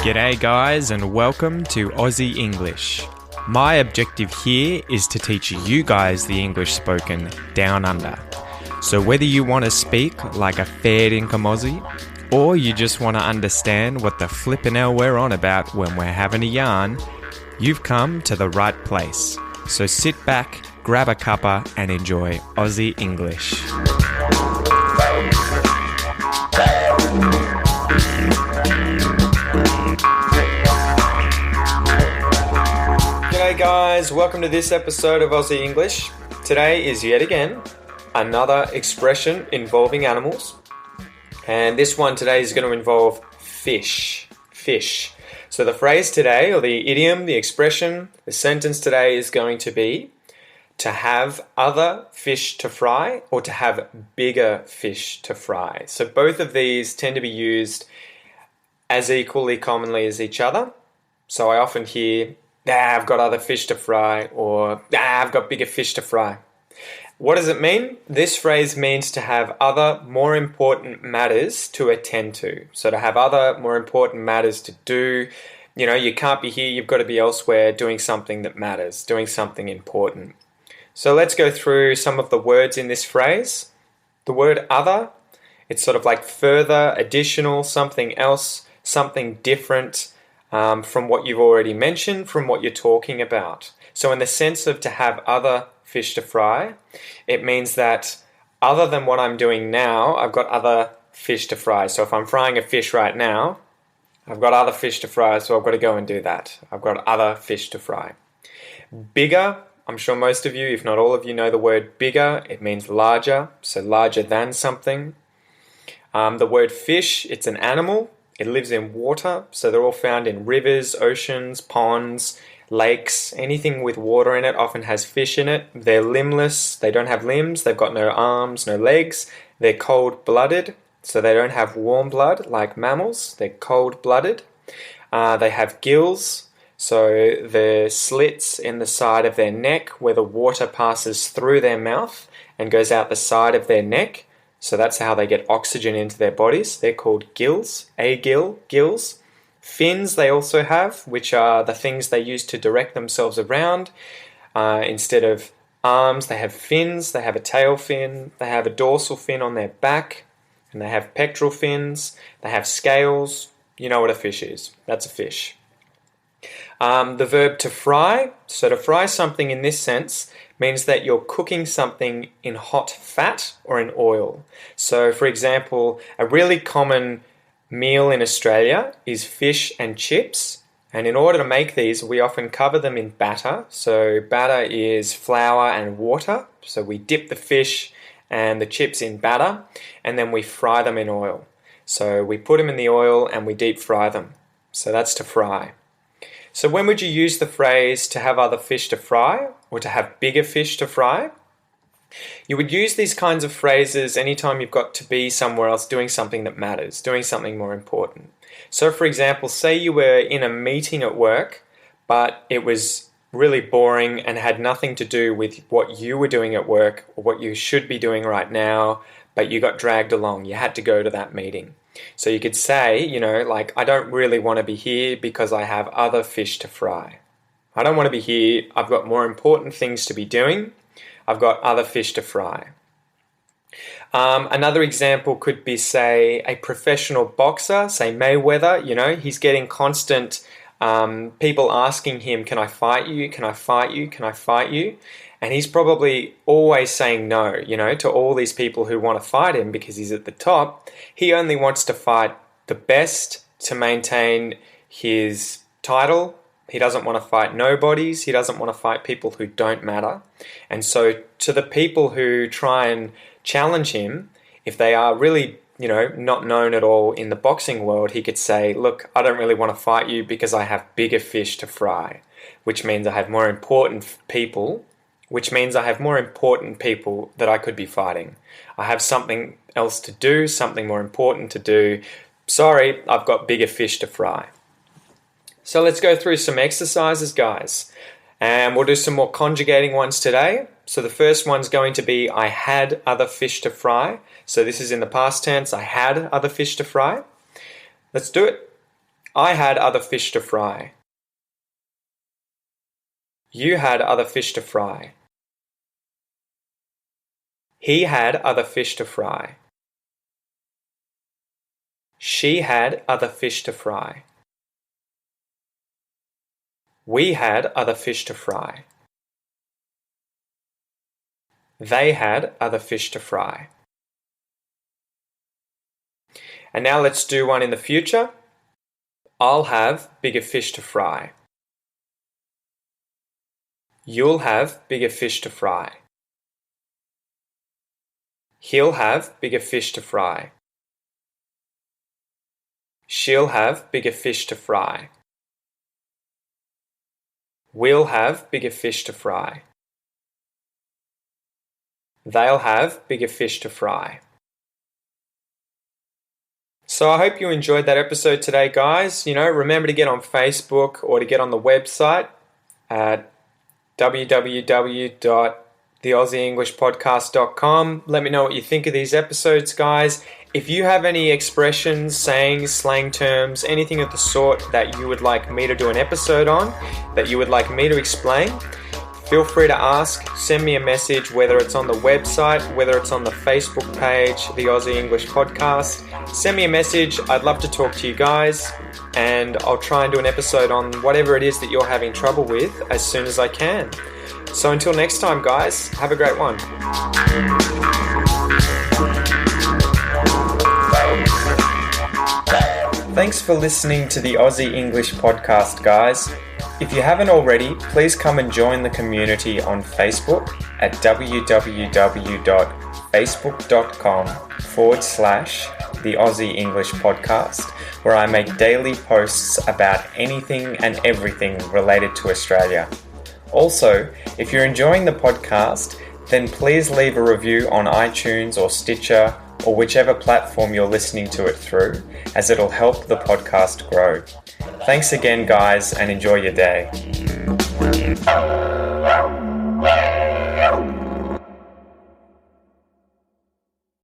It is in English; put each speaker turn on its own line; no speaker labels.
G'day guys and welcome to Aussie English. My objective here is to teach you guys the English spoken down under. So whether you want to speak like a fair dinkum Aussie, or you just want to understand what the flippin' hell we're on about when we're having a yarn, you've come to the right place. So sit back, grab a cuppa and enjoy Aussie English. G'day guys, welcome to this episode of Aussie English. Today is yet again another expression involving animals. And this one today is going to involve fish. Fish. So the phrase today, or the idiom, the expression, the sentence today is going to be to have other fish to fry or to have bigger fish to fry. So both of these tend to be used as equally commonly as each other. So I often hear, I've got other fish to fry, or I've got bigger fish to fry. What does it mean? This phrase means to have other more important matters to attend to. So to have other more important matters to do. You know, you can't be here, you've got to be elsewhere doing something that matters, doing something important. So let's go through some of the words in this phrase. The word other, it's sort of like further, additional, something else, something different from what you've already mentioned, from what you're talking about. So in the sense of to have other fish to fry, it means that other than what I'm doing now, I've got other fish to fry. So if I'm frying a fish right now, I've got other fish to fry, so I've got to go and do that. I've got other fish to fry. Bigger, I'm sure most of you, if not all of you, know the word bigger. It means larger, so larger than something. The word fish, it's an animal. It lives in water, so they're all found in rivers, oceans, ponds, lakes. Anything with water in it often has fish in it. They're limbless, they don't have limbs, they've got no arms, no legs. They're cold-blooded, so they don't have warm blood like mammals. They're cold-blooded. They have gills, so the slits in the side of their neck where the water passes through their mouth and goes out the side of their neck. So that's how they get oxygen into their bodies. They're called gills, gills. Fins they also have, which are the things they use to direct themselves around. Instead of arms, they have fins. They have a tail fin. They have a dorsal fin on their back. And they have pectoral fins. They have scales. You know what a fish is. That's a fish. The verb to fry. So to fry something in this sense means that you're cooking something in hot fat or in oil. So for example, a really common meal in Australia is fish and chips. And in order to make these, we often cover them in batter. So batter is flour and water. So we dip the fish and the chips in batter and then we fry them in oil. So we put them in the oil and we deep fry them. So that's to fry. So when would you use the phrase to have other fish to fry or to have bigger fish to fry? You would use these kinds of phrases anytime you've got to be somewhere else doing something that matters, doing something more important. So for example, say you were in a meeting at work, but it was really boring and had nothing to do with what you were doing at work or what you should be doing right now, but you got dragged along. You had to go to that meeting. So you could say, I don't really want to be here because I have other fish to fry. I don't want to be here. I've got more important things to be doing. I've got other fish to fry. Another example could be, say, a professional boxer, say Mayweather. He's getting constant people asking him, can I fight you? Can I fight you? Can I fight you? And he's probably always saying no, to all these people who want to fight him because he's at the top. He only wants to fight the best to maintain his title. He doesn't want to fight nobodies. He doesn't want to fight people who don't matter. And so to the people who try and challenge him, if they are really, not known at all in the boxing world, he could say, look, I don't really want to fight you because I have bigger fish to fry, which means I have more important people that I could be fighting. I have something else to do, something more important to do. Sorry, I've got bigger fish to fry. So let's go through some exercises, guys. And we'll do some more conjugating ones today. So the first one's going to be I had other fish to fry. So this is in the past tense. I had other fish to fry. Let's do it. I had other fish to fry. You had other fish to fry. He had other fish to fry. She had other fish to fry. We had other fish to fry. They had other fish to fry. And now let's do one in the future. I'll have bigger fish to fry. You'll have bigger fish to fry. He'll have bigger fish to fry. She'll have bigger fish to fry. We'll have bigger fish to fry. They'll have bigger fish to fry. So I hope you enjoyed that episode today, guys. Remember to get on Facebook or to get on the website at www.theaussieenglishpodcast.com. Let me know what you think of these episodes, guys. If you have any expressions, sayings, slang terms, anything of the sort that you would like me to do an episode on, that you would like me to explain, feel free to ask. Send me a message, whether it's on the website, whether it's on the Facebook page, the Aussie English Podcast. Send me a message. I'd love to talk to you guys, and I'll try and do an episode on whatever it is that you're having trouble with as soon as I can. So until next time, guys, have a great one. Thanks for listening to the Aussie English Podcast, guys. If you haven't already, please come and join the community on Facebook at www.facebook.com/the Aussie English Podcast, where I make daily posts about anything and everything related to Australia. Also, if you're enjoying the podcast, then please leave a review on iTunes or Stitcher or whichever platform you're listening to it through, as it'll help the podcast grow. Thanks again, guys, and enjoy your day.